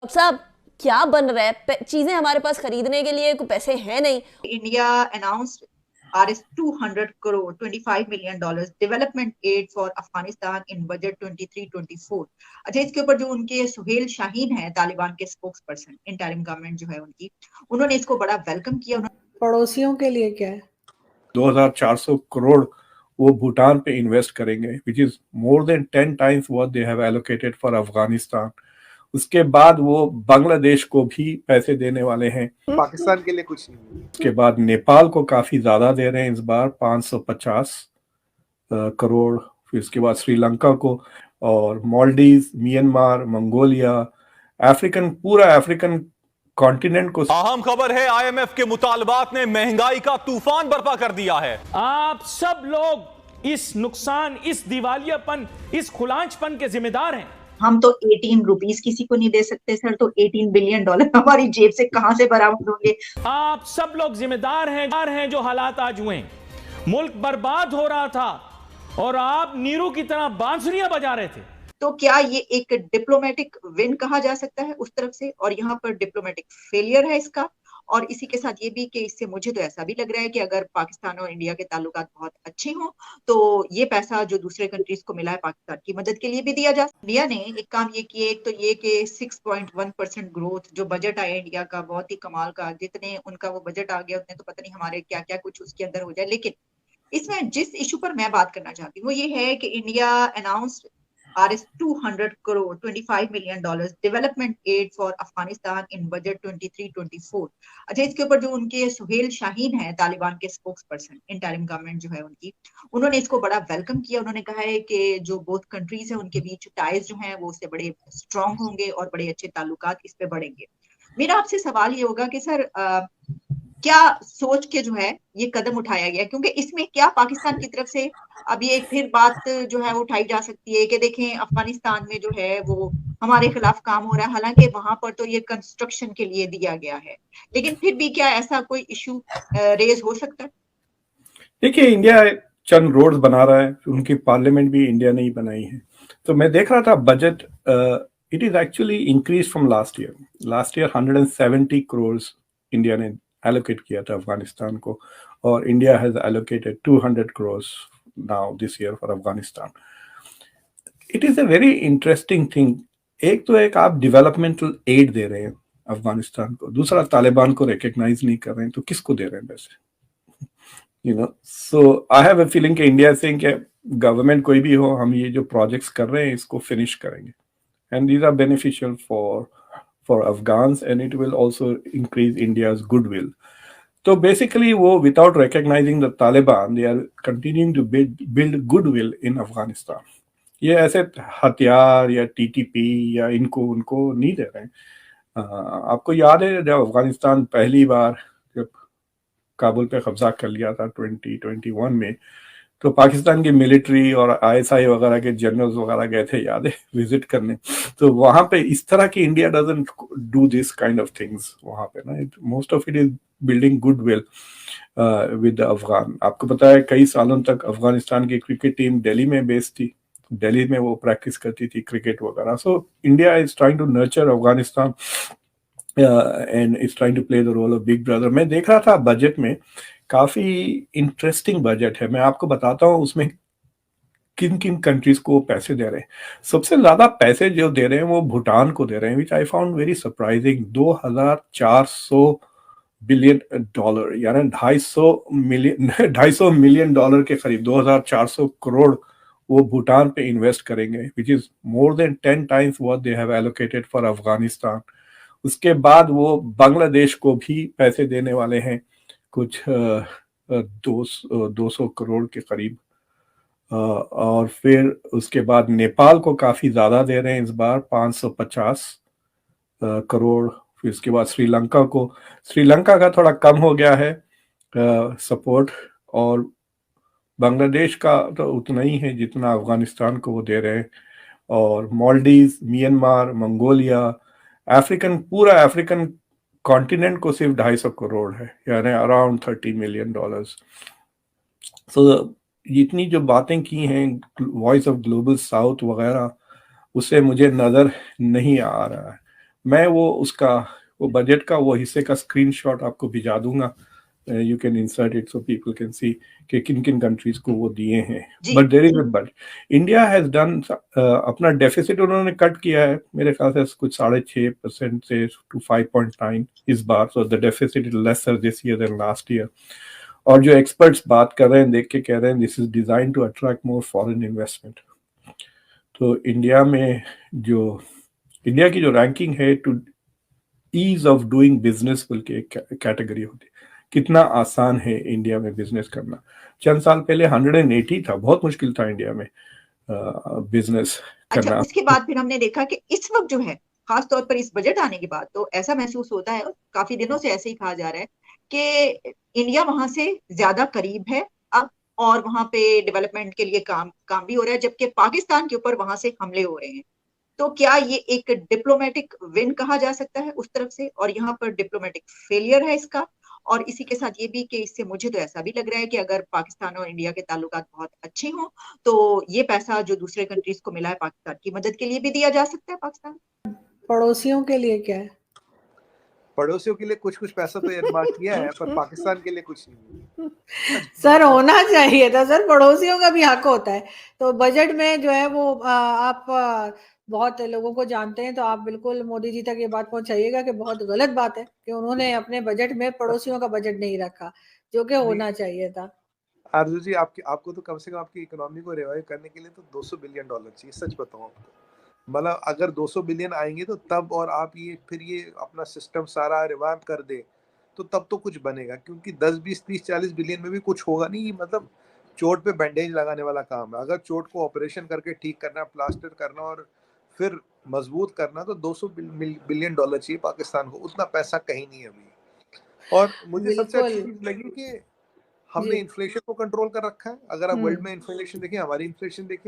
अब साहब क्या बन रहा है? चीजें हमारे पास खरीदने के लिए कोई पैसे हैं नहीं। India announced Rs 200 crore $25 million development aid for Afghanistan in budget 23-24। अच्छा, इसके ऊपर जो उनके सुहेल शाहीन है, तालिबान के स्पोक्स पर्सन, इंटरिम गवर्नमेंट जो है उनकी, उन्होंने इसको बड़ा वेलकम किया। पड़ोसियों के लिए क्या है? 2400 करोड़ वो भूटान पे इन्वेस्ट करेंगे, which is more than 10 times what they have allocated for Afghanistan. उसके बाद वो बांग्लादेश को भी पैसे देने वाले हैं, पाकिस्तान के लिए कुछ नहीं। उसके बाद नेपाल को काफी ज्यादा दे रहे हैं इस बार 550 करोड़। फिर इसके बाद श्रीलंका को, और मालदीव, म्यांमार, मंगोलिया, पूरा अफ्रीकन कॉन्टिनेंट को। अहम खबर है, आईएमएफ के मुतालबात ने महंगाई का तूफान बर्पा कर दिया है। आप सब लोग इस नुकसान, इस दिवालियापन, इस खुलांचपन के जिम्मेदार हैं। हम तो 18 रुपीस किसी को नहीं दे सकते सर, तो $18 बिलियन हमारी जेब से कहां से बरामद होंगे? आप सब लोग जिम्मेदार हैं जो हालात आज हुए। मुल्क बर्बाद हो रहा था और आप नीरू की तरह बांसुरियां बजा रहे थे। तो क्या ये एक डिप्लोमेटिक विन कहा जा सकता है उस तरफ से, और यहाँ पर डिप्लोमेटिक फेलियर है इसका? और इसी के साथ ये भी कि इससे मुझे तो ऐसा भी लग रहा है कि अगर पाकिस्तान और इंडिया के ताल्लुकात बहुत अच्छे हों तो ये पैसा जो दूसरे कंट्रीज को मिला है पाकिस्तान की मदद के लिए भी दिया जा सकता है। इंडिया ने एक काम ये किए, एक तो ये कि 6.1% ग्रोथ जो बजट आया इंडिया का, बहुत ही कमाल का। जितने उनका वो बजट आ गया उतने तो पता नहीं हमारे क्या क्या कुछ उसके अंदर हो जाए। लेकिन इसमें जिस इशू पर मैं बात करना चाहती हूँ वो ये है कि India announced Rs 200 crore $25 million development aid for Afghanistan in budget 23-24। अच्छा, इसके ऊपर जो उनके सुहेल शाहीन है, तालिबान के स्पोक्स पर्सन, इंटरिम गवर्नमेंट जो है उनकी, उन्होंने इसको बड़ा वेलकम किया। उन्होंने कहा है कि जो बोथ कंट्रीज है उनके बीच टाइज जो है वो उससे बड़े स्ट्रांग होंगे और बड़े अच्छे ताल्लुकात इस पे बढ़ेंगे। मेरा आपसे सवाल ये होगा कि सर क्या सोच के जो है ये कदम उठाया गया, क्योंकि इसमें क्या पाकिस्तान की तरफ से अब ये फिर बात जो है उठाई जा सकती है कि देखें अफगानिस्तान में जो है वो हमारे खिलाफ काम हो रहा है, हालांकि वहां पर तो ये कंस्ट्रक्शन के लिए दिया गया है, लेकिन फिर भी क्या ऐसा कोई इशू रेज हो सकता है? देखिए, इंडिया चंद रोड्स बना रहा है, उनकी पार्लियामेंट भी इंडिया ने ही बनाई है। तो मैं देख रहा था budget, it is actually increase from last year 170 crore India ने एलोकेट किया था अफगानिस्तान को, और India has allocated 200 crore now this year for Afghanistan. It is a very interesting thing. एक तो एक आप डेवलपमेंटल एड दे रहे हैं अफगानिस्तान को, दूसरा तालिबान को रिकग्नाइज नहीं कर रहे हैं, तो किसको दे रहे हैं पैसे? सो आई हैव अ फीलिंग कि इंडिया सेइंग कि गवर्नमेंट कोई भी हो, हम ये जो प्रोजेक्ट्स कर रहे हैं इसको फिनिश करेंगे, and these are beneficial for Afghans, and it will also increase India's goodwill. तो बेसिकली वो without recognizing the Taliban they are continuing to build goodwill in Afghanistan. ये ऐसे हथियार या टीटीपी या इनको उनको नहीं दे रहे हैं। आपको याद है जब अफगानिस्तान पहली बार जब काबुल पे कब्जा कर लिया था 2021 में, तो पाकिस्तान की मिलिट्री और आईएसआई वगैरह के जनरल्स वगैरह गए थे, याद है, विजिट करने। तो वहां पे इस तरह की India doesn't do this kind of things वहां पे ना। Most of it is building goodwill with Afghan. आपको पता है कई सालों तक अफगानिस्तान की क्रिकेट टीम दिल्ली में बेस्ड थी, दिल्ली में वो प्रैक्टिस करती थी क्रिकेट वगैरह। So India is trying to nurture Afghanistan and is trying to play the role of big brother. मैं देख रहा था बजट में, काफी इंटरेस्टिंग बजट है। मैं आपको बताता हूँ उसमें किन किन कंट्रीज को पैसे दे रहे हैं। सबसे ज्यादा पैसे जो दे रहे हैं वो भूटान को दे रहे हैं, which I found very surprising. 2400 billion dollar, यानी 250 मिलियन डॉलर के करीब, 2400 करोड़ वो भूटान पे इन्वेस्ट करेंगे, which is more than 10 times what they have allocated for Afghanistan. उसके बाद वो बांग्लादेश को भी पैसे देने वाले हैं, कुछ 200 करोड़ के करीब। और फिर उसके बाद नेपाल को काफी ज्यादा दे रहे हैं इस बार, 550 करोड़। फिर उसके बाद श्रीलंका का थोड़ा कम हो गया है सपोर्ट, और बांग्लादेश का तो उतना ही है जितना अफगानिस्तान को वो दे रहे हैं। और मालदीव, म्यांमार, मंगोलिया, पूरा अफ्रीकन कॉन्टिनेंट को सिर्फ 250 करोड़ है, यानी अराउंड $30 मिलियन। सो इतनी जो बातें की हैं वॉइस ऑफ ग्लोबल साउथ वगैरह, उससे मुझे नजर नहीं आ रहा है। मैं वो बजट का वो हिस्से का स्क्रीनशॉट आपको भिजा दूंगा, you can insert it so people can see कि किन किन कंट्रीज को वो दिए हैं। जी। But there is a but India has done अपना डेफिसिट उन्होंने कट किया है मेरे ख्याल से कुछ 6.5% से टू 5.9 इस बार, so the deficit is lesser this year than last year. और जो एक्सपर्ट्स बात कर रहे हैं देख के कह रहे हैं this is design to attract more foreign investment. तो इंडिया की जो रैंकिंग है to ease of doing business बोल के एक कैटेगरी होती है, कितना आसान है इंडिया में बिजनेस करना। चंद साल पहले 180 था, बहुत मुश्किल था इंडिया में बिजनेस अच्छा, करना। उसके बाद फिर हमने देखा कि इस वक्त जो है खास तौर पर इस बजट आने के बाद तो ऐसा महसूस होता है, और काफी दिनों से ऐसे ही कहा जा रहा है कि इंडिया वहां से ज्यादा करीब है अब, और वहां पे डेवलपमेंट के लिए काम भी हो रहा है, जबकि पाकिस्तान के ऊपर वहां से हमले हो रहे हैं। तो क्या ये एक डिप्लोमेटिक विन कहा जा सकता है उस तरफ से, और यहाँ पर डिप्लोमेटिक फेलियर है इसका? और इसी के साथ ये भी कि इससे मुझे तो ऐसा भी लग रहा है कि अगर पाकिस्तान और इंडिया के ताल्लुकात बहुत अच्छे हों तो ये पैसा जो दूसरे कंट्रीज को मिला है पाकिस्तान की मदद के लिए भी दिया जा सकता है पाकिस्तान। पड़ोसियों के लिए क्या है? पड़ोसियों के लिए कुछ कुछ पैसा तो एडवांस किया है, पर पाकिस्तान के लिए कुछ नहीं। सर होना चाहिए था सर, पड़ोसियों का भी हक होता है। तो बजट में जो है वो आप बहुत लोगों को जानते हैं, तो आप बिल्कुल मोदी जी तक ये बात पहुंचाइएगा कि बहुत गलत बात है कि उन्होंने अपने बजट में पड़ोसियों का बजट नहीं रखा, जो कि होना चाहिए था। आरजू जी, आपको तो कम से कम आपकी इकोनॉमी को रिवाइव करने के लिए तो $200 बिलियन चाहिए। सच बताऊं आपको, मतलब अगर 200 बिलियन आएंगे तो तब, और आप फिर ये अपना सिस्टम सारा रिवाइव कर दे तो तब तो कुछ बनेगा, क्योंकि 10, 20, 30, 40 बिलियन में भी कुछ होगा नहीं। मतलब चोट पे बैंडेज लगाने वाला काम है। अगर चोट को ऑपरेशन करके ठीक करना, प्लास्टर करना और फिर मजबूत करना, तो $200 बिलियन चाहिए पाकिस्तान को। उतना पैसा कहीं नहीं है अभी। और मुझे सबसे अच्छी बिल्कुल चीज लगी कि जी। हमने इन्फ्लेशन को कंट्रोल कर रखा है। अगर आप वर्ल्ड हम्म में इन्फ्लेशन देखें, हमारी इन्फ्लेशन देखें,